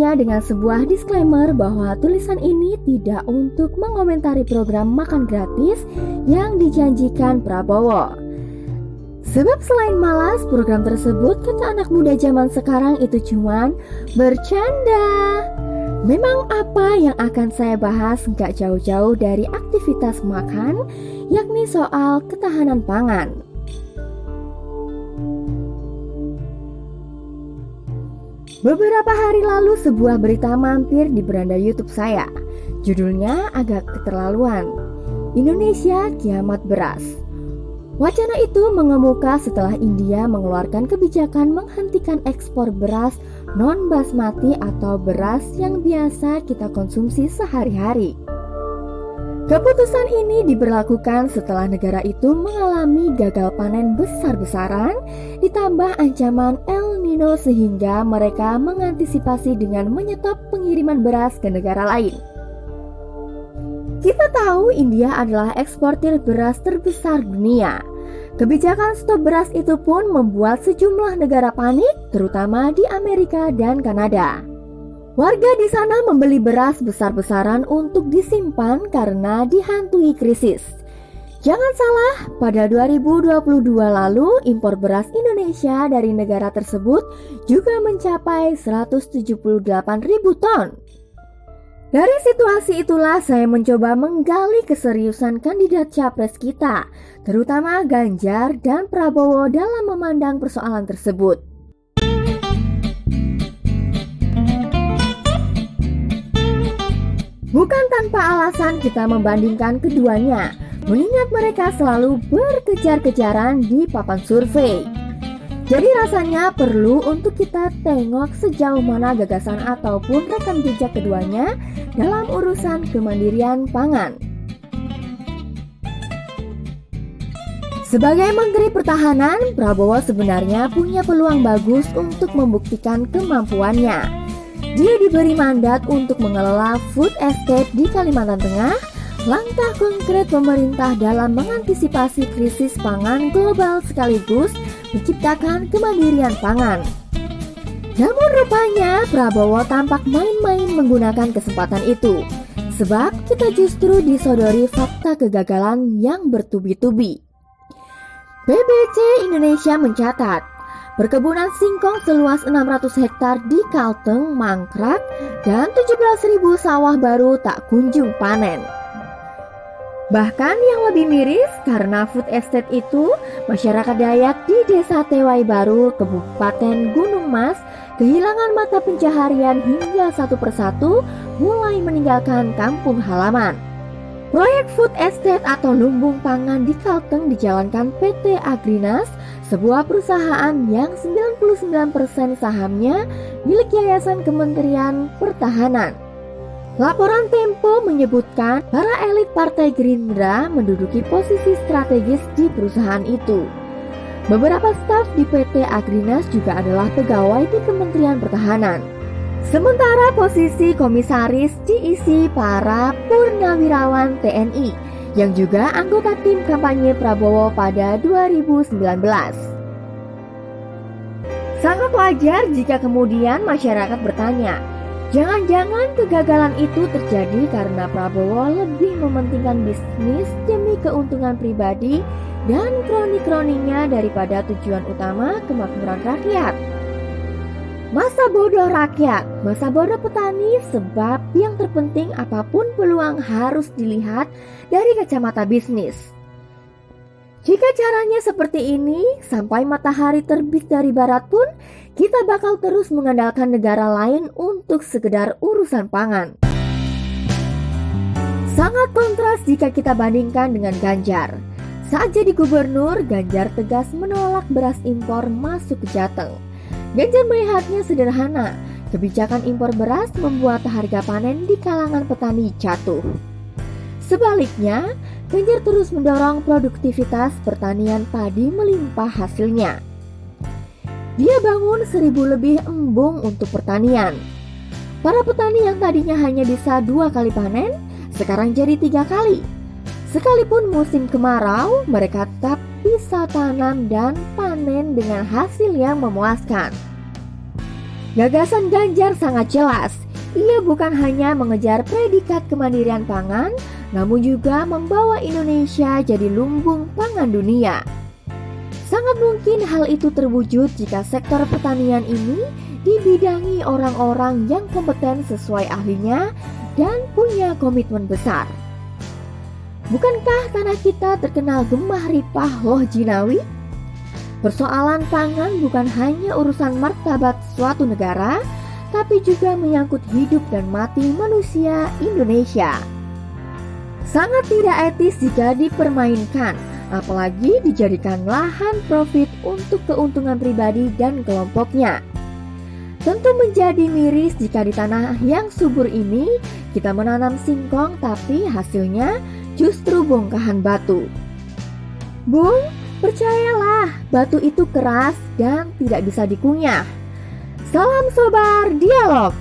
memulainya dengan sebuah disclaimer bahwa tulisan ini tidak untuk mengomentari program makan gratis yang dijanjikan Prabowo. Sebab selain malas, program tersebut kata anak muda zaman sekarang itu cuman bercanda. Memang apa yang akan saya bahas gak jauh-jauh dari aktivitas makan, yakni soal ketahanan pangan. Beberapa hari lalu sebuah berita mampir di beranda YouTube saya. Judulnya agak keterlaluan. Indonesia kiamat beras. Wacana itu mengemuka setelah India mengeluarkan kebijakan menghentikan ekspor beras non-basmati atau beras yang biasa kita konsumsi sehari-hari. Keputusan ini diberlakukan setelah negara itu mengalami gagal panen besar-besaran ditambah ancaman El Nino sehingga mereka mengantisipasi dengan menyetop pengiriman beras ke negara lain. Kita tahu India adalah eksportir beras terbesar dunia. Kebijakan stop beras itu pun membuat sejumlah negara panik, terutama di Amerika dan Kanada. Warga di sana membeli beras besar-besaran untuk disimpan karena dihantui krisis. Jangan salah, pada 2022 lalu impor beras Indonesia dari negara tersebut juga mencapai 178.000 ton. Dari situasi itulah saya mencoba menggali keseriusan kandidat capres kita, terutama Ganjar dan Prabowo dalam memandang persoalan tersebut. Bukan tanpa alasan kita membandingkan keduanya, mengingat mereka selalu berkejar-kejaran di papan survei. Jadi rasanya perlu untuk kita tengok sejauh mana gagasan ataupun rekam jejak keduanya dalam urusan kemandirian pangan. Sebagai Menteri Pertahanan, Prabowo sebenarnya punya peluang bagus untuk membuktikan kemampuannya. Dia diberi mandat untuk mengelola food estate di Kalimantan Tengah, langkah konkret pemerintah dalam mengantisipasi krisis pangan global sekaligus menciptakan kemandirian pangan. Namun rupanya Prabowo tampak main-main menggunakan kesempatan itu, sebab kita justru disodori fakta kegagalan yang bertubi-tubi. BBC Indonesia mencatat, perkebunan singkong seluas 600 hektar di Kalteng mangkrak dan 17.000 sawah baru tak kunjung panen. Bahkan yang lebih miris, karena food estate itu, masyarakat Dayak di Desa Tewai Baru, Kabupaten Gunung Mas, kehilangan mata pencaharian hingga satu persatu mulai meninggalkan kampung halaman. Proyek food estate atau lumbung pangan di Kalteng dijalankan PT Agrinas, sebuah perusahaan yang 99% sahamnya milik Yayasan Kementerian Pertahanan. Laporan Tempo menyebutkan para elit Partai Gerindra menduduki posisi strategis di perusahaan itu. Beberapa staf di PT Agrinas juga adalah pegawai di Kementerian Pertahanan. Sementara posisi komisaris diisi para purnawirawan TNI yang juga anggota tim kampanye Prabowo pada 2019. Sangat wajar jika kemudian masyarakat bertanya, jangan-jangan kegagalan itu terjadi karena Prabowo lebih mementingkan bisnis demi keuntungan pribadi dan kroni-kroninya daripada tujuan utama kemakmuran rakyat. Masa bodoh rakyat, masa bodoh petani, sebab yang terpenting apapun peluang harus dilihat dari kacamata bisnis. Jika caranya seperti ini, sampai matahari terbit dari barat pun, kita bakal terus mengandalkan negara lain untuk sekedar urusan pangan. Sangat kontras jika kita bandingkan dengan Ganjar. Saat jadi gubernur, Ganjar tegas menolak beras impor masuk ke Jateng. Ganjar melihatnya sederhana, kebijakan impor beras membuat harga panen di kalangan petani jatuh. Sebaliknya, Ganjar terus mendorong produktivitas pertanian padi melimpah hasilnya. Dia bangun 1.000 lebih embung untuk pertanian. Para petani yang tadinya hanya bisa 2 kali panen, sekarang jadi 3 kali. Sekalipun musim kemarau, mereka tetap bisa tanam dan panen dengan hasil yang memuaskan. Gagasan Ganjar sangat jelas. Ia bukan hanya mengejar predikat kemandirian pangan, namun juga membawa Indonesia jadi lumbung pangan dunia. Sangat mungkin hal itu terwujud jika sektor pertanian ini dibidangi orang-orang yang kompeten sesuai ahlinya dan punya komitmen besar. Bukankah tanah kita terkenal gemah ripah loh jinawi? Persoalan pangan bukan hanya urusan martabat suatu negara, tapi juga menyangkut hidup dan mati manusia Indonesia. Sangat tidak etis jika dipermainkan, apalagi dijadikan lahan profit untuk keuntungan pribadi dan kelompoknya. Tentu menjadi miris jika di tanah yang subur ini kita menanam singkong tapi hasilnya justru bongkahan batu. Bung, percayalah, batu itu keras dan tidak bisa dikunyah. Salam Sobar Dialog.